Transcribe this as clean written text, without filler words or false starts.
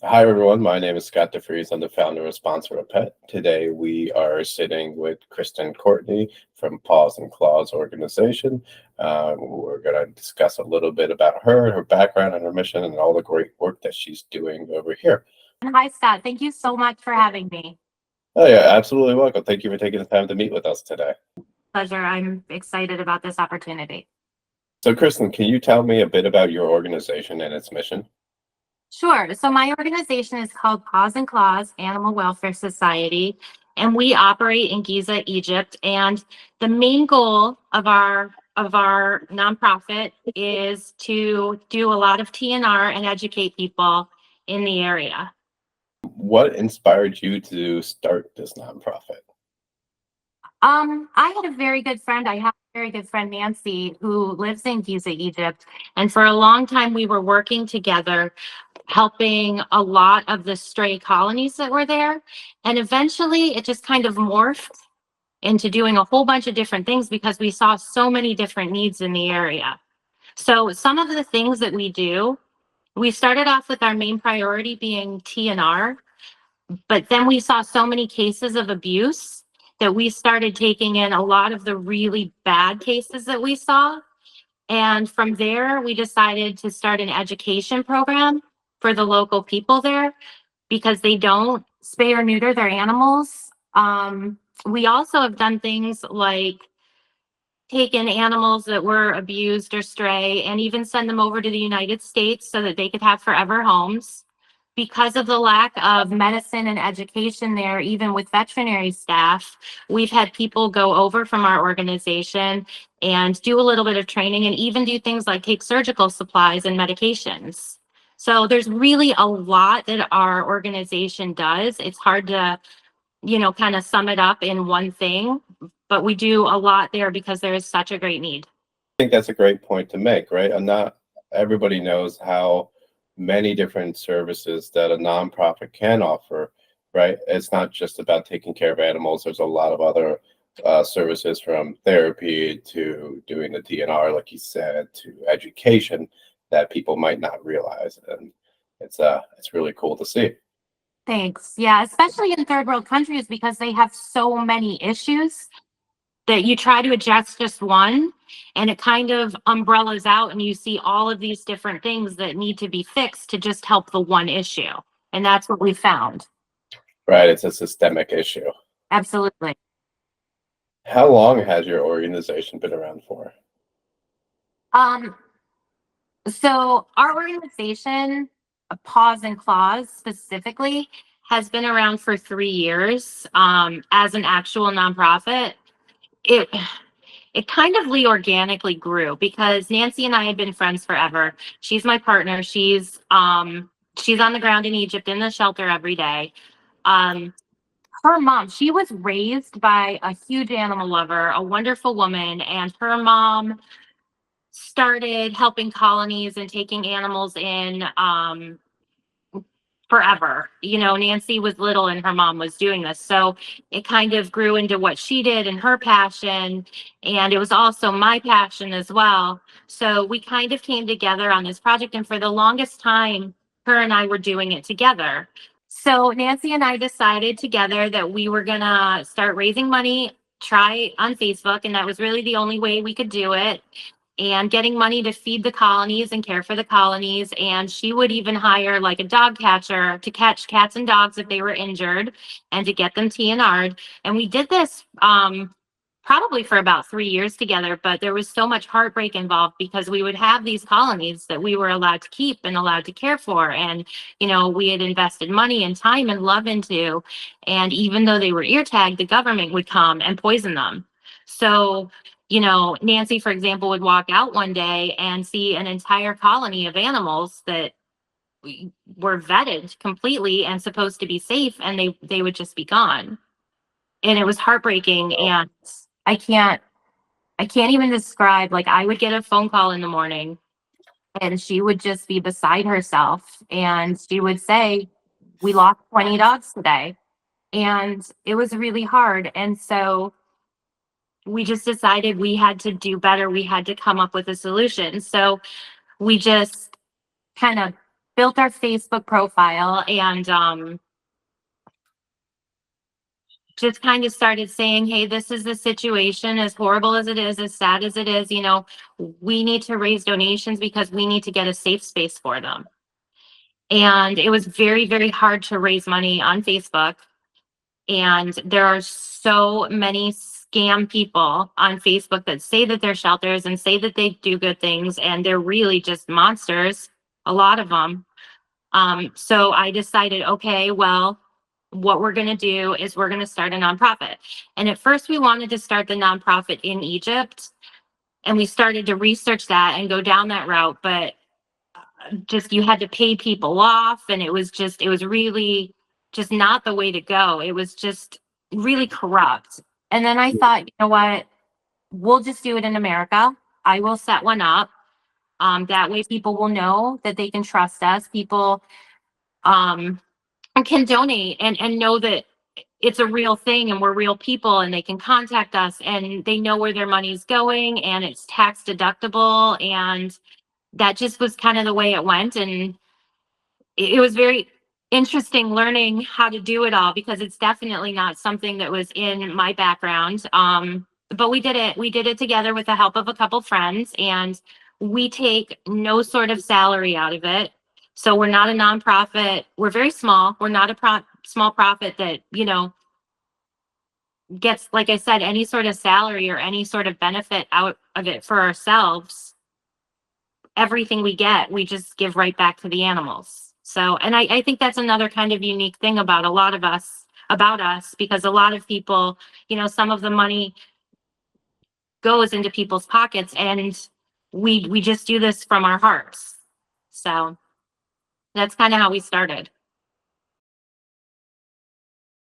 Hi, everyone. My name is Scott DeFries. I'm the founder and sponsor of Pet. Today, we are sitting with Kristin Courtney from Paws and Claws organization. We're going to discuss a little bit about her background, and her mission, and all the great work that she's doing over here. Hi, Scott. Thank you so much for having me. Oh, yeah, absolutely welcome. Thank you for taking the time to meet with us today. Pleasure. I'm excited about this opportunity. So, Kristin, can you tell me a bit about your organization and its mission? Sure. So, my organization is called Paws and Claws Animal Welfare Society, and we operate in Giza, Egypt. And the main goal of our nonprofit is to do a lot of TNR and educate people in the area. What inspired you to start this nonprofit? I had a very good friend. I have a very good friend, Nancy, who lives in Giza, Egypt. And for a long time, we were working together, helping a lot of the stray colonies that were there. And eventually, it just kind of morphed into doing a whole bunch of different things because we saw so many different needs in the area. So, some of the things that we do, we started off with our main priority being TNR, but then we saw so many cases of abuse that we started taking in a lot of the really bad cases that we saw. And from there, we decided to start an education program for the local people there because they don't spay or neuter their animals. We also have done things like taken animals that were abused or stray and even send them over to the United States so that they could have forever homes. Because of the lack of medicine and education there, even with veterinary staff, we've had people go over from our organization and do a little bit of training and even do things like take surgical supplies and medications. So there's really a lot that our organization does. It's hard to, kind of sum it up in one thing, but we do a lot there because there is such a great need. I think that's a great point to make, right? And not everybody knows how many different services that a nonprofit can offer, right? It's not just about taking care of animals. There's a lot of other services, from therapy to doing the DNR, like you said, to education, that people might not realize, and it's really cool to see. Thanks. Yeah, especially in third world countries because they have so many issues that you try to address just one and it kind of umbrellas out and you see all of these different things that need to be fixed to just help the one issue. And that's what we found. Right, it's a systemic issue. Absolutely. How long has your organization been around for? Um, so our organization, Paws and Claws specifically, has been around for 3 years as an actual nonprofit. It it kind of organically grew because Nancy and I had been friends forever. She's my partner. She's on the ground in Egypt in the shelter every day. Um, her mom, she was raised by a huge animal lover, a wonderful woman, and her mom started helping colonies and taking animals in forever. Nancy was little and her mom was doing this. So it kind of grew into what she did and her passion. And it was also my passion as well. So we kind of came together on this project. And for the longest time, her and I were doing it together. So Nancy and I decided together that we were going to start raising money, try on Facebook. And that was really the only way we could do it, and getting money to feed the colonies and care for the colonies. And she would even hire like a dog catcher to catch cats and dogs if they were injured and to get them TNR'd. And we did this probably for about 3 years together, but there was so much heartbreak involved because we would have these colonies that we were allowed to keep and allowed to care for. And, we had invested money and time and love into. And even though they were ear tagged, the government would come and poison them. So Nancy, for example, would walk out one day and see an entire colony of animals that were vetted completely and supposed to be safe, and they would just be gone. And it was heartbreaking. And I can't I can't even describe, like, I would get a phone call in the morning and she would just be beside herself and she would say, "We lost 20 dogs today." And it was really hard. And so we just decided we had to do better. We had to come up with a solution. So we just kind of built our Facebook profile and just kind of started saying, hey, this is the situation, as horrible as it is, as sad as it is, we need to raise donations because we need to get a safe space for them. And it was very, very hard to raise money on Facebook. And there are so many scam people on Facebook that say that they're shelters and say that they do good things, and they're really just monsters, a lot of them. So I decided, okay, well, what we're going to do is we're going to start a nonprofit. And at first, we wanted to start the nonprofit in Egypt, and we started to research that and go down that route. But just you had to pay people off, and it was really just not the way to go. It was just really corrupt. And then I thought, you know what? We'll just do it in America. I will set one up. That way, people will know that they can trust us. People um, can donate and know that it's a real thing and we're real people, and they can contact us and they know where their money's going and it's tax deductible. And that just was kind of the way it went. And it was very interesting learning how to do it all, because it's definitely not something that was in my background. But we did it together with the help of a couple friends, and we take no sort of salary out of it. So we're not a nonprofit. We're very small. We're not a small profit that, gets, like I said, any sort of salary or any sort of benefit out of it for ourselves. Everything we get, we just give right back to the animals. So, and I think that's another kind of unique thing about a lot of us, about us, because a lot of people, some of the money goes into people's pockets, and we just do this from our hearts. So that's kind of how we started.